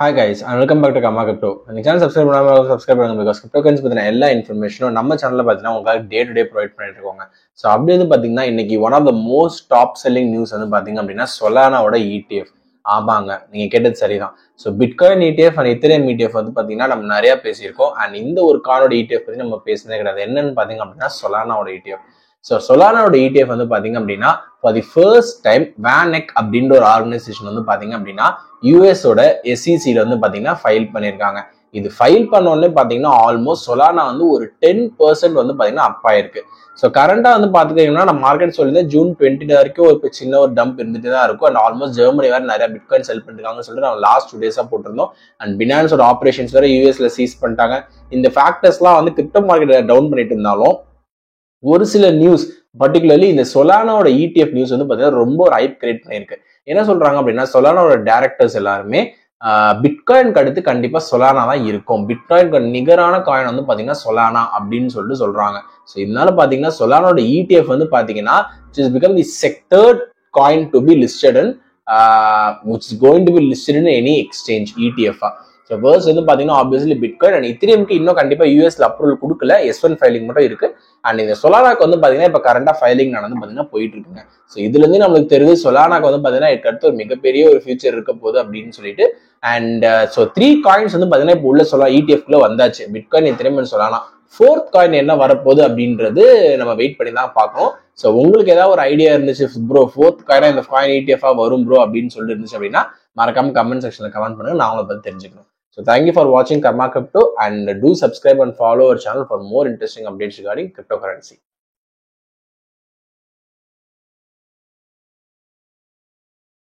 Hi guys, and welcome back to Kama Crypto. இந்த channel subscribe பண்ணுங்க because cryptocurrency பத்தின எல்லா இன்ஃபர்மேஷனும் நம்ம சேனல்ல பார்த்தீங்கன்னா உங்களுக்கு டே டு டே ப்ரொவைட் பண்ணிட்டு இருக்கோங்க. ஸோ அப்படி வந்து பார்த்தீங்கன்னா இன்னைக்கு one of the most top selling news வந்து பார்த்தீங்க அப்படின்னா சொலானாவோட ETF. ஆமாங்க, நீங்க கேட்டது சரிதான். So bitcoin ETF and ethereum ETF வந்து பார்த்தீங்கன்னா நம்ம நிறைய பேசியிருக்கோம். அண்ட் இந்த ஒரு கார்டோட ETF பத்தி நம்ம பேசினதே கிடையாது. என்னன்னு பார்த்தீங்க அப்படின்னா சொலானாவோட ETF. ஸோ சொலானாவோட ETF வந்து பார்த்தீங்க அப்படின்னா for the first time VanEck அப்படின்ற ஒரு ஆர்கனைசேஷன் வந்து பார்த்தீங்க அப்படின்னா யூஎஸோட SECல வந்து பார்த்தீங்கன்னா ஃபைல் பண்ணியிருக்காங்க. இது ஃபைல் பண்ணோடனே பார்த்தீங்கன்னா ஆல்மோஸ்ட் சொலானா வந்து ஒரு 10% வந்து பார்த்தீங்கன்னா அப் ஆயிருக்கு. ஸோ கரண்டாக வந்து பார்த்துக்கிட்டீங்கன்னா நம்ம மார்க்கெட் சொல்லியிருந்தேன் ஜூன் 20 வரைக்கும் ஒரு சின்ன ஒரு டம்ப் இருந்துட்டு தான் இருக்கும். அண்ட் ஆல்மோஸ்ட் ஜெர்மனி வேறு நிறைய பிட்காயின் செல் பண்ணிருக்காங்கன்னு சொல்லிட்டு நம்ம லாஸ்ட் 2 டேஸாக போட்டிருந்தோம். அண்ட் பினான்ஸோட ஆப்ரேஷன்ஸ் வேறு யூஎஸ்ல சீஸ் பண்ணிட்டாங்க. இந்த ஃபேக்டர்ஸ்லாம் வந்து கிரிப்டோ மார்க்கெட்டை டவுன் பண்ணிட்டு இருந்தாலும் ஒரு சில நியூஸ் பர்டிகுலர்லி இந்த சொலானாவோட ETF நியூஸ் வந்து பார்த்தீங்கன்னா ரொம்ப ஒரு ஹைப் கிரியேட் பண்ணியிருக்கு. என்ன சொல்றாங்க அப்படின்னா சொலானாவோட டைரக்டர்ஸ் எல்லாருமே பிட்காயின்க்கு அடுத்து கண்டிப்பா சொலானா தான் இருக்கும், பிட்காயின்க்கு நிகரான காயின் வந்து பாத்தீங்கன்னா சொலானா அப்படின்னு சொல்லிட்டு சொல்றாங்க. ஸோ இதனால பாத்தீங்கன்னா சொலானாவோட ETF வந்து பாத்தீங்கன்னா it's become the second coin to be listed and which is going to be listed in any exchange ETF. So வேர்ஸ் வந்து பாத்தீங்கன்னா ஆப்வியஸ்லி பிட்காயின் அண்ட் இத்தேரியம்க்கு இன்னும் கண்டிப்பா யூஎஸ்ல அப்ரூவல் கொடுக்கல, S1 ஃபைலிங் மட்டும் இருக்கு. அண்ட் இந்த சொலானாக்கு வந்து பாத்தீங்கன்னா இப்ப கரண்டா ஃபைலிங் நடந்து பாத்தீங்கன்னா போயிட்டு இருக்குங்க. ஸோ இதுல இருந்து நம்மளுக்கு தெரியுது சொலானாக்கு வந்து பாத்தீங்கன்னா இதுக்கு அடுத்து ஒரு மிகப்பெரிய ஒரு ஃபியூச்சர் இருக்க போகுது அப்படின்னு சொல்லிட்டு. அண்ட் ஸோ 3 காயின்ஸ் வந்து பாத்தீங்கன்னா இப்போ உள்ள ETF குள்ள வந்தாச்சு, bitcoin, Ethereum, Solana. 4th coin என்ன வரப்போகுது அப்படின்றது நம்ம வெயிட் பண்ணி தான் பார்க்கணும். ஸோ உங்களுக்கு ஏதாவது ஒரு ஐடியா இருந்துச்சு ப்ரோ 4th காயினா இந்த காயின் ETF வரும் ப்ரோ அப்படின்னு சொல்லிட்டு இருந்துச்சு அப்படின்னா மறக்காம கமெண்ட் செக்ஷன்ல கமெண்ட் பண்ணுங்க, நான் உங்களை பத்தி தெரிஞ்சுக்கணும். So thank you for watching Karma Crypto and do subscribe and follow our channel for more interesting updates regarding cryptocurrency.